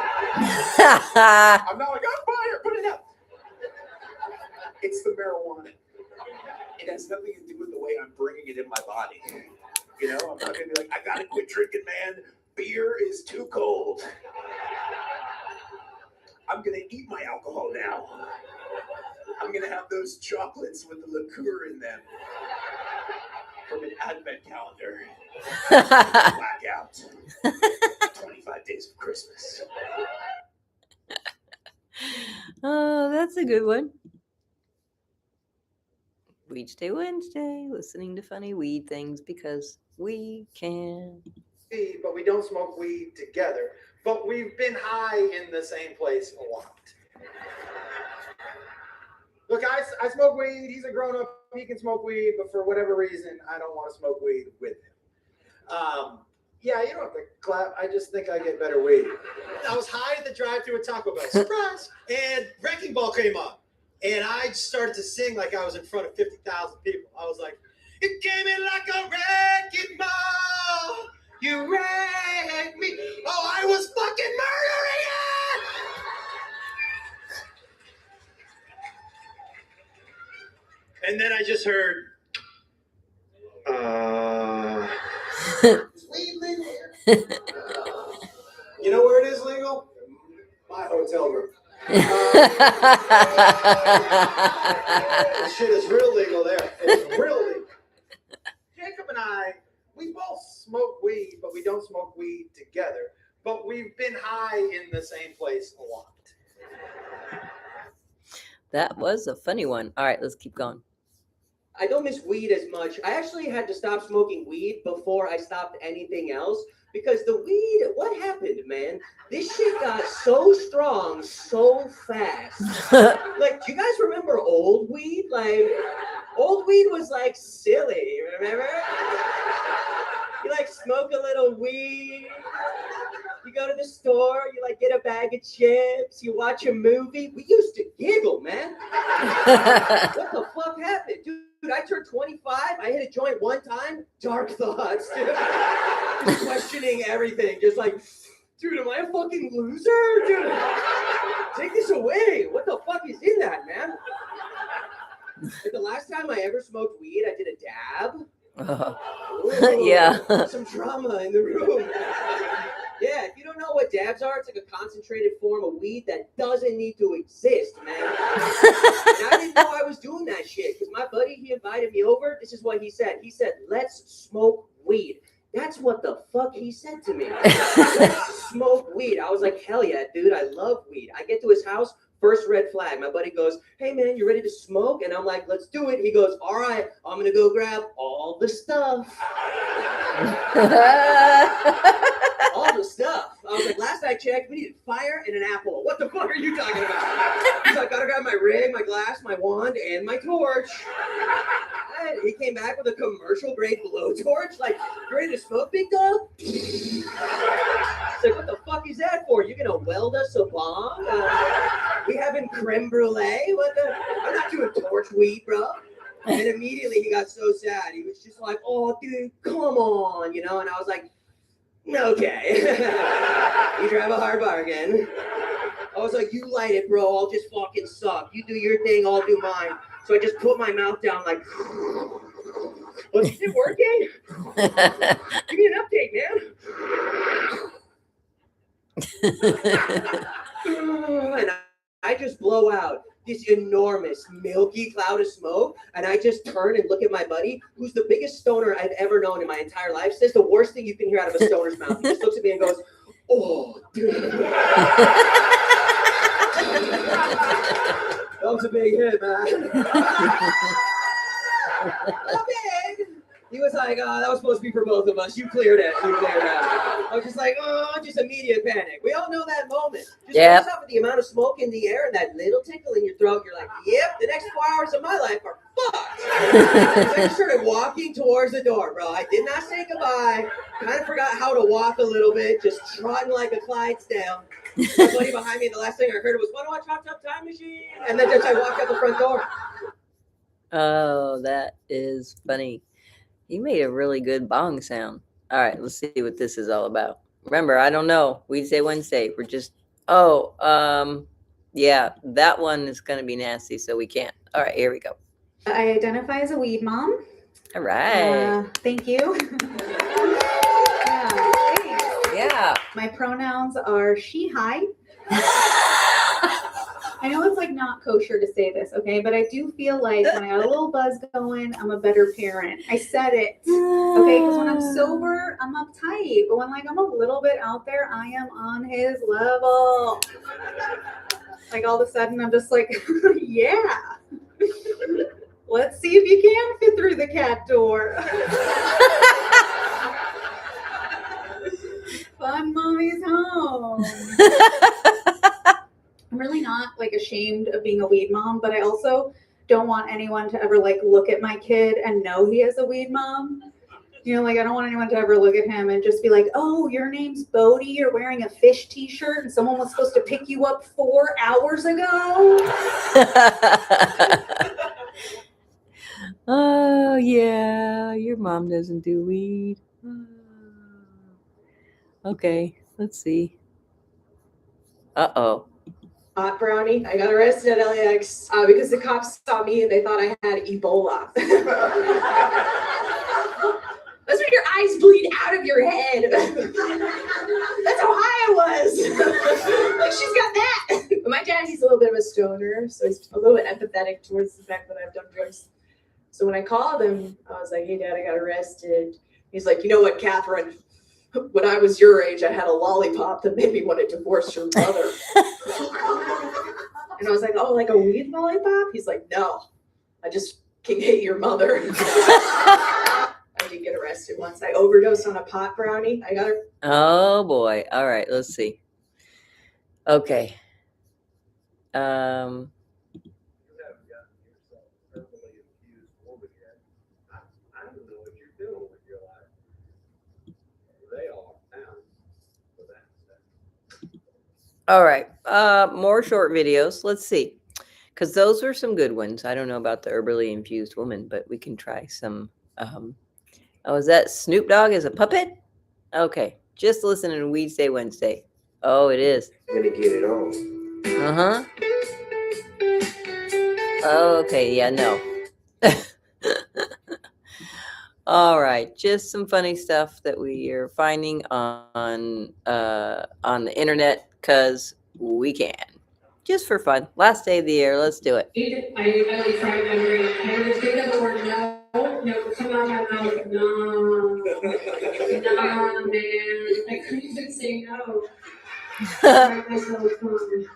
E: I'm not like, on fire, put it out. It's the marijuana. It has nothing to do with the way I'm bringing it in my body. You know, I'm not gonna be like, I gotta quit drinking, man. Beer is too cold. I'm gonna eat my alcohol now. I'm gonna have those chocolates with the liqueur in them from an advent calendar. Blackout. 25 days of Christmas.
C: Oh, that's a good one. Weedsday Wednesday, listening to funny weed things because we can.
W: But we don't smoke weed together. But we've been high in the same place a lot. Look, I smoke weed. He's a grown-up. He can smoke weed, but for whatever reason, I don't want to smoke weed with him. Yeah, you don't have to clap. I just think I get better weed. I was high at the drive-thru at Taco Bell. Surprise! And Wrecking Ball came on. And I started to sing like I was in front of 50,000 people. I was like, it came in like a wrecking ball. You wrecked me. Oh, I was fucking murdering it. And then I just heard, is weed legal here? You know where it is legal? My hotel room. This shit is real legal there. It's real legal. Jacob and I, we both smoke weed, but we don't smoke weed together. But we've been high in the same place a lot.
C: That was a funny one. All right, let's keep going.
X: I don't miss weed as much. I actually had to stop smoking weed before I stopped anything else. Because the weed, what happened, man? This shit got so strong so fast. Like, do you guys remember old weed? Like, old weed was like silly, remember? You like smoke a little weed. You go to the store, you like get a bag of chips, you watch a movie. We used to giggle, man. What the fuck happened? Dude, I turned 25, I hit a joint one time, dark thoughts, dude. Questioning everything, just like, dude, am I a fucking loser? Dude, take this away. What the fuck is in that, man? Like the last time I ever smoked weed, I did a dab. Ooh,
C: yeah.
X: Some drama in the room. Yeah, if you don't know what dabs are, it's like a concentrated form of weed that doesn't need to exist, man. And I didn't know I was doing that shit because my buddy, he invited me over. This is what he said. He said, let's smoke weed. That's what the fuck he said to me. Let's smoke weed. I was like, hell yeah, dude, I love weed. I get to his house, first red flag. My buddy goes, hey man, you ready to smoke? And I'm like, let's do it. He goes, all right, I'm gonna go grab all the stuff. All the stuff. I was like, last I checked, we needed fire and an apple. What the fuck are you talking about? He's like, gotta grab my rig, my glass, my wand, and my torch. And he came back with a commercial grade blowtorch. Like, you ready to smoke, big dog? He's like, what the fuck is that for? You gonna weld us a bong? We having creme brulee? What the? I'm not doing torch weed, bro. And immediately he got so sad. He was just like, oh, dude, come on, you know? And I was like, okay. You drive a hard bargain. I was like, you light it, bro. I'll just fucking suck. You do your thing, I'll do mine. So I just put my mouth down like, well, is it working? Give me an update, man. And I just blow out this enormous milky cloud of smoke, and I just turn and look at my buddy, who's the biggest stoner I've ever known in my entire life, says the worst thing you can hear out of a stoner's mouth. He just looks at me and goes, "Oh, dude." That was a big hit, man. Not big. He was like, that was supposed to be for both of us. You cleared it. You cleared it. I was just like, just immediate panic. We all know that moment. Just
C: Yep.
X: based off of the amount of smoke in the air and that little tickle in your throat, you're like, yep, the next 4 hours of my life are fucked. I just started walking towards the door, bro. I did not say goodbye. Kind of forgot how to walk a little bit, just trotting like a Clydesdale. My buddy behind me, the last thing I heard was, "Why do I chop time machine?" And then just I walked out the front door.
C: Oh, that is funny. You made a really good bong sound. All right, let's see what this is all about. Remember, I don't know. Weedsday Wednesday. We're just yeah, that one is gonna be nasty, so we can't. All right, here we go.
H: I identify as a weed mom.
C: All right.
H: Thank you.
C: Yeah.
H: My pronouns are she, hi. I know it's like not kosher to say this, okay? But I do feel like when I got a little buzz going, I'm a better parent. I said it, okay? Because when I'm sober, I'm uptight. But when like I'm a little bit out there, I am on his level. Like all of a sudden, I'm just like, yeah. Let's see if you can fit through the cat door. Fun mommy's home. I'm really not like ashamed of being a weed mom, but I also don't want anyone to ever like look at my kid and know he is a weed mom. You know, like I don't want anyone to ever look at him and just be like, "Oh, your name's Bodie. You're wearing a fish t-shirt and someone was supposed to pick you up 4 hours ago."
C: Oh yeah, your mom doesn't do weed. Okay, let's see. Uh-oh.
I: Hot brownie. I got arrested at LAX because the cops saw me and they thought I had Ebola. That's when your eyes bleed out of your head. That's how high I was. Like, she's got that. But my dad, he's a little bit of a stoner, so he's a little bit empathetic towards the fact that I've done drugs. So when I called him, I was like, "Hey, Dad, I got arrested." He's like, "You know what, Catherine? When I was your age, I had a lollipop that made me want to divorce your mother." And I was like, "Oh, like a weed lollipop?" He's like, "No, I just can hate your mother." I did get arrested once. I overdosed on a pot brownie. I got her.
C: Oh boy. All right, let's see. Okay. All right. More short videos. Let's see. Because those were some good ones. I don't know about the herbally infused woman, but we can try some. Oh, is that Snoop Dogg as a puppet? Okay. Just listen to Weedsday Wednesday. Oh, it is.
B: I'm gonna get it on.
C: Uh-huh. Okay, yeah, no. All right, just some funny stuff that we are finding on the internet because we can. Just for fun. Last day of the year, let's do it.
J: I tried memory. I would think of the word no, come out my mouth. No, man. I couldn't even say no. I myself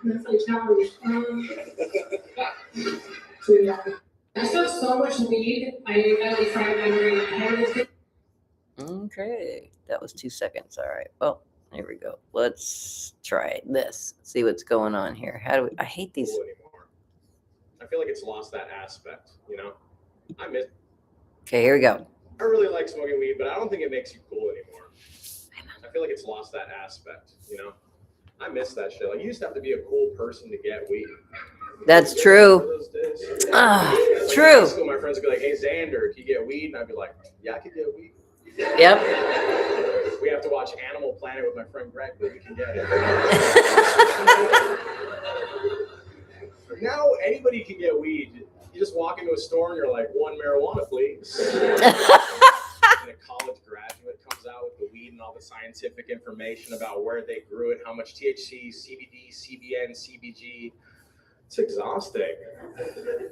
J: that's a challenge. So yeah. I smoked so much weed. I tried memory.
C: Okay, that was 2 seconds. All right, well, here we go. Let's try this. See what's going on here. How do we? I hate these.
L: I feel like it's lost that aspect, you know? I miss.
C: Okay, here we go.
L: I really like smoking weed, but I don't think it makes you cool anymore. I feel like it's lost that aspect, you know? I miss that shit. Like, you used to have to be a cool person to get weed.
C: That's true. True.
L: In school, my friends would be like, "Hey, Xander, can you get weed?" And I'd be like, "Yeah, I can get weed."
C: Yep.
L: We have to watch Animal Planet with my friend Greg, but we can get it. Now anybody can get weed. You just walk into a store and you're like, "1 marijuana, please." And a college graduate comes out with the weed and all the scientific information about where they grew it, how much THC, CBD, CBN, CBG. It's exhausting.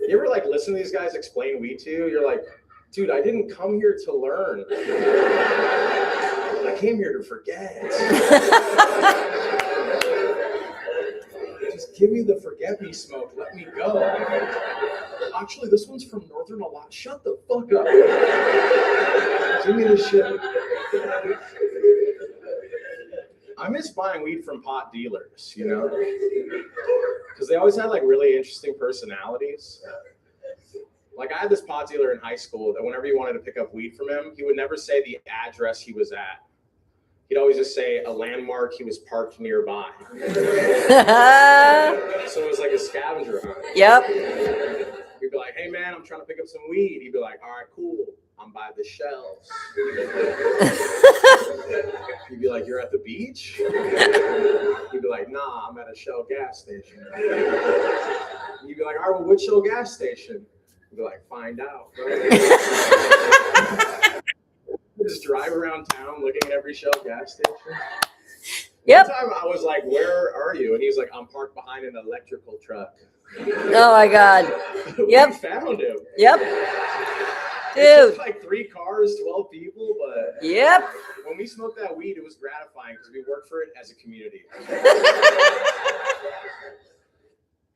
L: You ever like listen to these guys explain weed to you? You're like, dude, I didn't come here to learn. I came here to forget. Just give me the forget me smoke. Let me go. Actually, this one's from Northern Alaska. Shut the fuck up. Give me the shit. I miss buying weed from pot dealers, you know? Because they always had like really interesting personalities. Like I had this pot dealer in high school that whenever you wanted to pick up weed from him, he would never say the address he was at. He'd always just say a landmark he was parked nearby. So it was like a scavenger hunt.
C: Yep.
L: He'd be like, hey man, I'm trying to pick up some weed. He'd be like, all right, cool. I'm by the shelves. He'd be like, you're at the beach? He'd be like, nah, I'm at a Shell gas station. He'd be like, all right, well, which Shell gas station? He'd be like, find out. Just drive around town looking at every Shell gas station.
C: Yep.
L: One time I was like, where are you? And he was like, I'm parked behind an electrical truck.
C: Oh my God. Yep.
L: We found him.
C: Yep.
L: It took like 3 cars, 12 people, but
C: yep.
L: When we smoked that weed, it was gratifying because we worked for it as a community.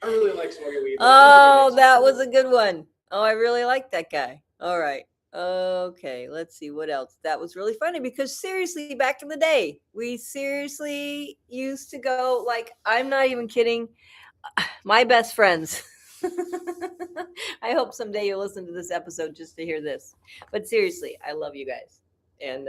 L: I really like smoking weed.
C: Oh, that was a good one. Oh, I really like that guy. All right. Okay, let's see what else. That was really funny because seriously, back in the day, we seriously used to go, like, I'm not even kidding, my best friends. I hope someday you'll listen to this episode just to hear this. But seriously, I love you guys. And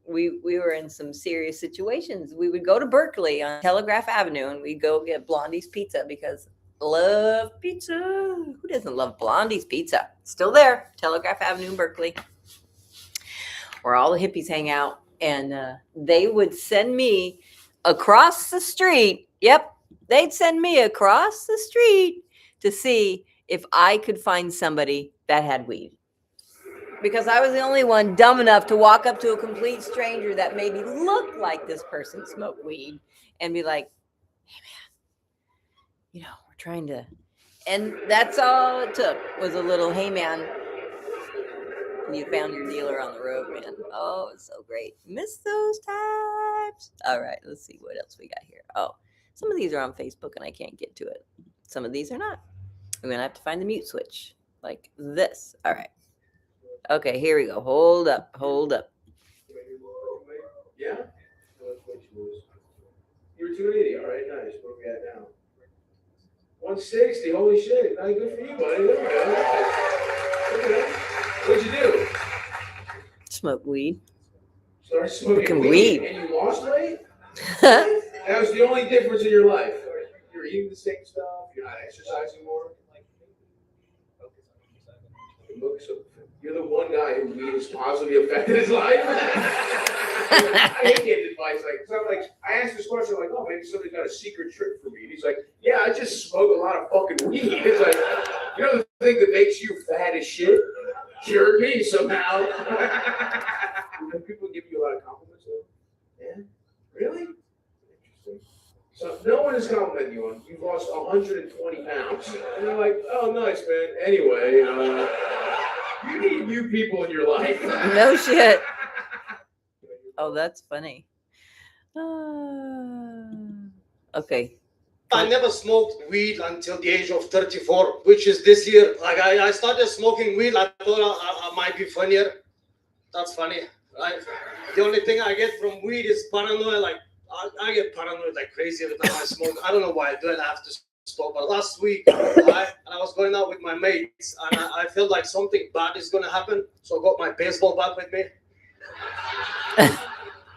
C: we were in some serious situations. We would go to Berkeley on Telegraph Avenue and we'd go get Blondie's Pizza because love pizza. Who doesn't love Blondie's Pizza? Still there, Telegraph Avenue in Berkeley, where all the hippies hang out. And they would send me across the street. Yep, they'd send me across the street to see if I could find somebody that had weed. Because I was the only one dumb enough to walk up to a complete stranger that maybe looked like this person smoked weed and be like, hey man, you know, we're trying to, and that's all it took was a little, hey man, you found your dealer on the road, man. Oh, it's so great. Miss those times. All right, let's see what else we got here. Oh, some of these are on Facebook and I can't get to it. Some of these are not. I'm going to have to find the mute switch like this. All right. Okay, here we go. Hold up.
L: Yeah? You were 280. All right, nice. What are we at now? 160. Holy shit. Not good for you, buddy. There we go. Okay. What'd you do?
C: Smoke weed.
L: Started smoking
C: Fucking
L: weed.
C: weed.
L: And you lost weight? That was the only difference in your life. You're eating the same stuff. You're not exercising more. So you're the one guy who weed has positively affected his life. I hate getting advice like, so I'm like, I asked this question, like, oh, maybe somebody's got a secret trick for me. And he's like, yeah, I just smoke a lot of fucking weed. It's like, you know the thing that makes you fat as shit? Cured me somehow. And people give you a lot of compliments though. Yeah? Really? Interesting. So no one is complimenting you on you've lost 120 pounds. And they're like, oh, nice, man. Anyway, you need new people in your life.
C: No shit. Oh, that's funny. Okay.
F: I never smoked weed until the age of 34, which is this year. Like I started smoking weed. I thought I might be funnier. That's funny. The only thing I get from weed is paranoia. Like I get paranoid like crazy every time I smoke. I don't know why I do it. I have to stop. But last week, I was going out with my mates, and I felt like something bad is gonna happen. So I got my baseball bat with me.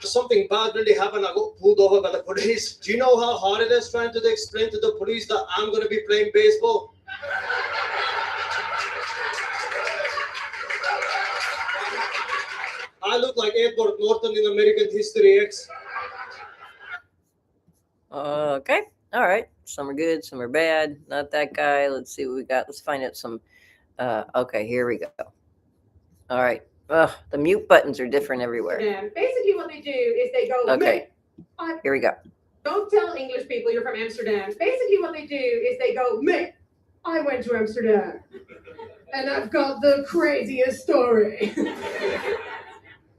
F: Something bad really happened. I got pulled over by the police. Do you know how hard it is trying to explain to the police that I'm going to be playing baseball? I look like Edward Norton in American History X.
C: Okay. All right. Some are good, some are bad. Not that guy. Let's see what we got. Let's find out some. Okay, here we go. All right. The mute buttons are different everywhere.
K: And basically what they do is they go,
C: Okay. Here we go.
J: Don't tell English people you're from Amsterdam. Basically, what they do is they go, "Mate, I went to Amsterdam, and I've got the craziest story."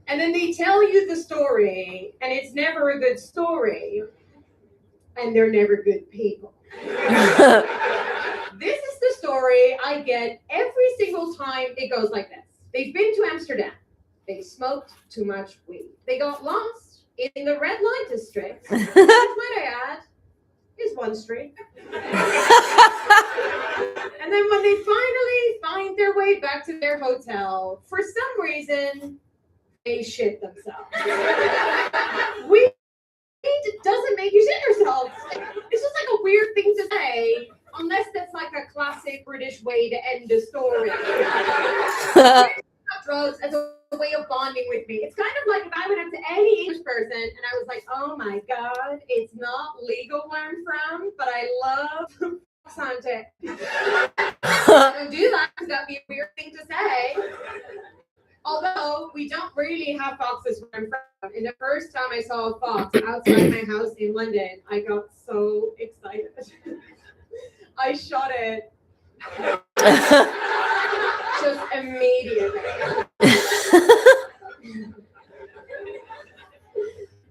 J: And then they tell you the story, and it's never a good story, and they're never good people. This is the story I get every single time it goes like this. They've been to Amsterdam. They smoked too much weed. They got lost in the red light district, which, might I add, is one street. And then when they finally find their way back to their hotel, for some reason, they shit themselves. Weed doesn't make you shit yourself. It's just like a weird thing to say, unless that's like a classic British way to end a story. Drugs as a way of bonding with me. It's kind of like if I went up to any English person and I was like, "Oh my God, it's not legal where I'm from, but I love hunting." I don't do that because that'd be a weird thing to say. Although we don't really have foxes where I'm from. And the first time I saw a fox outside my house in London, I got so excited. I shot it. Just immediately.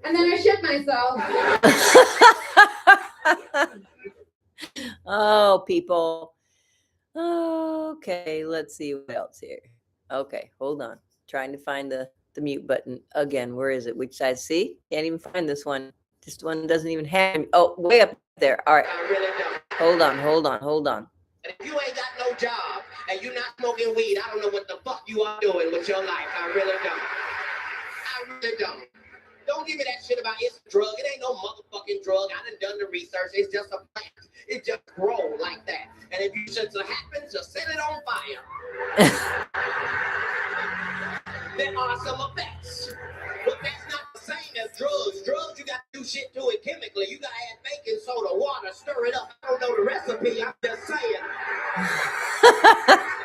J: And then I shit myself.
C: Oh, people. Okay, let's see what else here. Okay, hold on. Trying to find the mute button again. Where is it? Which side? See? Can't even find this one. This one doesn't even have. Oh, way up there. All right. Hold on.
X: And if you ain't got no job and you're not smoking weed, I don't know what the fuck you are doing with your life. I really don't. Don't give me that shit about it's a drug. It ain't no motherfucking drug. I done the research. It's just a plant. It just grows like that. And if you just so happen to set it on fire, there are some effects. But that's not the same as drugs. Drugs, you got to do shit to it chemically. You got to add baking soda, water, stir it up. I don't know the recipe. I'm just saying.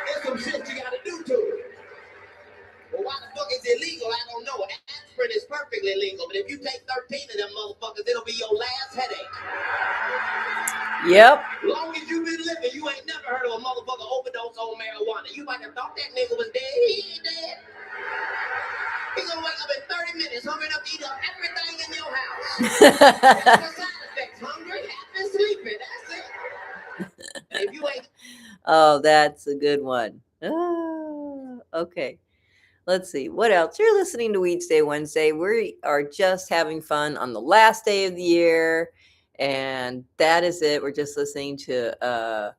X: There's some shit you got to do to it. Well, why the fuck is it legal? I don't know. Aspirin is perfectly legal, but if you take 13 of them motherfuckers, it'll be your last headache.
C: Yep.
X: Long as you've been living, you ain't never heard of a motherfucker overdose on marijuana. You might have thought that nigga was dead. He ain't dead. He's gonna wake up in 30 minutes, hungry enough to eat up everything in your house. That's the side effects. Hungry, happy, sleeping. That's it. And if you ain't...
C: Oh, that's a good one. Ah, okay. Let's see. What else? You're listening to Weedsday Wednesday. We are just having fun on the last day of the year. And that is it. We're just listening to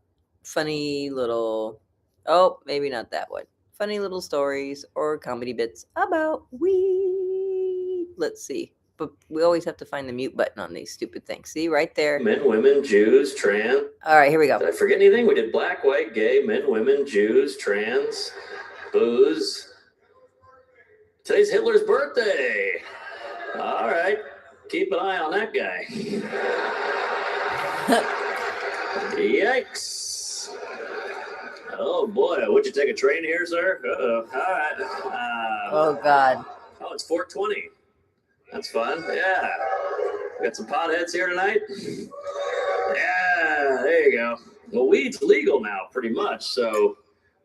C: funny little, oh, maybe not that one. Funny little stories or comedy bits about weed. Let's see. But we always have to find the mute button on these stupid things. See, right there.
A: Men, women, Jews, trans.
C: All right, here we go.
A: Did I forget anything? We did black, white, gay, men, women, Jews, trans, booze. Today's Hitler's birthday. All right. Keep an eye on that guy. Yikes. Oh, boy. Would you take a train here, sir? Uh-oh. All right.
C: Oh, God.
A: Oh, it's 420. That's fun. Yeah. Got some potheads here tonight. Yeah, there you go. Well, weed's legal now, pretty much. So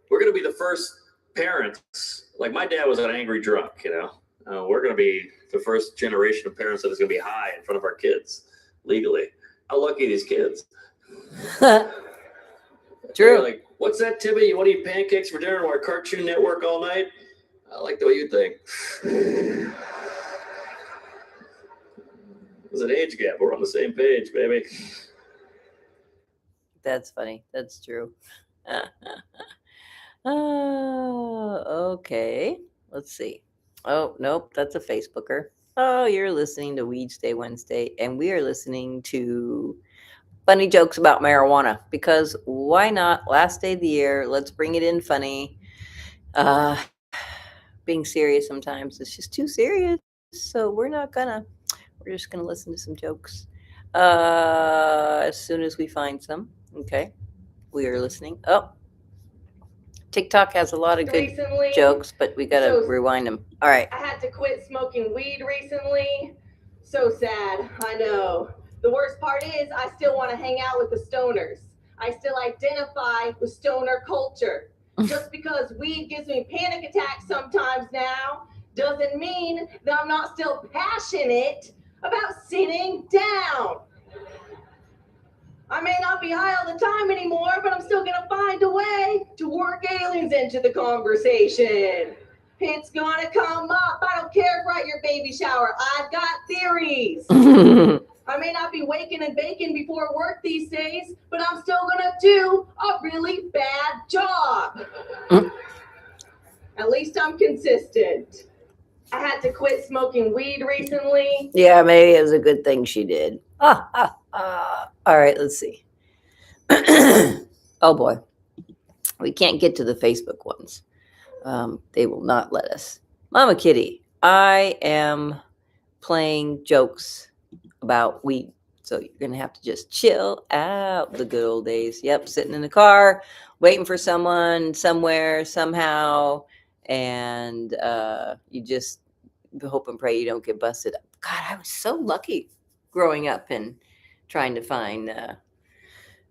A: we're going to be the first parents. Like, my dad was an angry drunk, you know. We're going to be the first generation of parents that is going to be high in front of our kids legally. How lucky these kids.
C: True.
A: You're like, what's that, Timmy? You want to eat pancakes for dinner and watch Cartoon Network all night? I like the way you think. There's an age gap. We're on the same page, baby.
C: That's funny. That's true. Oh, okay. Let's see. Oh, nope. That's a Facebooker. Oh, you're listening to Weedsday Wednesday, and we are listening to funny jokes about marijuana because why not? Last day of the year. Let's bring it in funny. Being serious sometimes it's just too serious. So we're just gonna listen to some jokes as soon as we find some. Okay, we are listening. Oh, TikTok has a lot of good
J: Recently,
C: jokes, but we gotta rewind them. All right.
J: I had to quit smoking weed recently. So sad, I know. The worst part is I still want to hang out with the stoners. I still identify with stoner culture. Just because weed gives me panic attacks sometimes now doesn't mean that I'm not still passionate about sitting down. I may not be high all the time anymore, but I'm still gonna find a way to work aliens into the conversation. It's gonna come up. I don't care if we're at your baby shower. I've got theories. I may not be waking and baking before work these days, but I'm still gonna do a really bad job. At least I'm consistent. I had to quit smoking weed recently.
C: Yeah, maybe it was a good thing she did. All right, let's see. Oh boy, we can't get to the Facebook ones. They will not let us. Mama Kitty, I am playing jokes about weed. So you're going to have to just chill out the good old days. Yep, sitting in the car, waiting for someone somewhere, somehow. And you just hope and pray you don't get busted. God, I was so lucky growing up and trying to find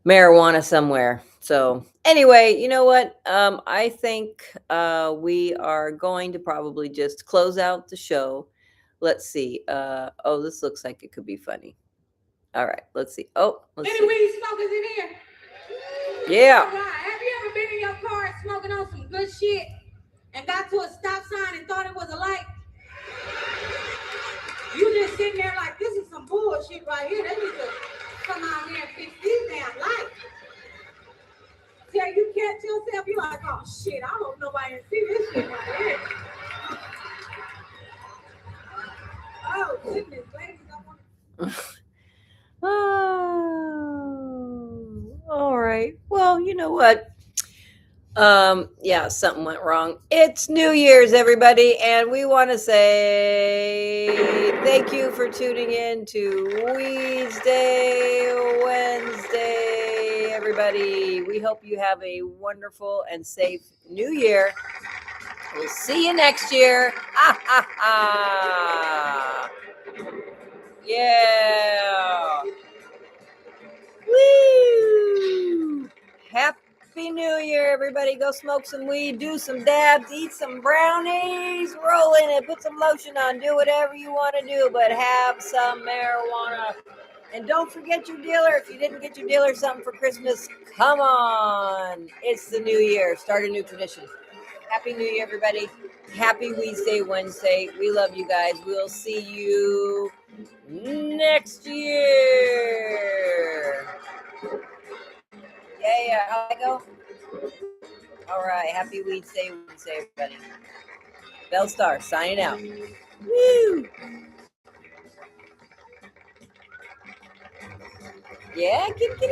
C: marijuana somewhere. So anyway, you know what? I think we are going to probably just close out the show. Let's see. Oh, this looks like it could be funny. All right, let's see. Oh, let's
J: Any
C: see.
J: weed smokers in here?
C: Yeah.
J: All right. Have you ever been in your car smoking on some good shit and got to a stop sign and thought it was a light? You just sitting there like, this is some bullshit right here. They need to come out here and fix these damn lights. Till you catch yourself, you're like, oh shit, I hope nobody can see this shit right here. Oh goodness, ladies, I want
C: Oh, all right. Well, you know what? Yeah, something went wrong. It's New Year's, everybody, and we want to say thank you for tuning in to Weedsday Wednesday, everybody. We hope you have a wonderful and safe New Year. We'll see you next year. Ha ha ha! Yeah. Woo! Happy New Year, everybody. Go smoke some weed, do some dabs, eat some brownies, roll in it, put some lotion on, do whatever you want to do, but have some marijuana. And don't forget your dealer. If you didn't get your dealer something for Christmas, come on. It's the new year. Start a new tradition. Happy New Year, everybody. Happy Weedsday Wednesday. We love you guys. We'll see you next year. Yeah, how I go? All right, happy Weedsday Wednesday, everybody. Belle Star signing out. Woo! Yeah, kitty.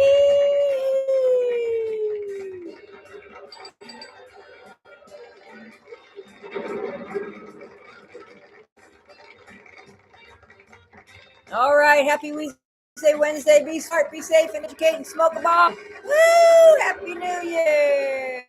C: All right, happy Weedsday Wednesday. Be smart, be safe, and educate, and smoke a bomb. Woo! Happy New Year!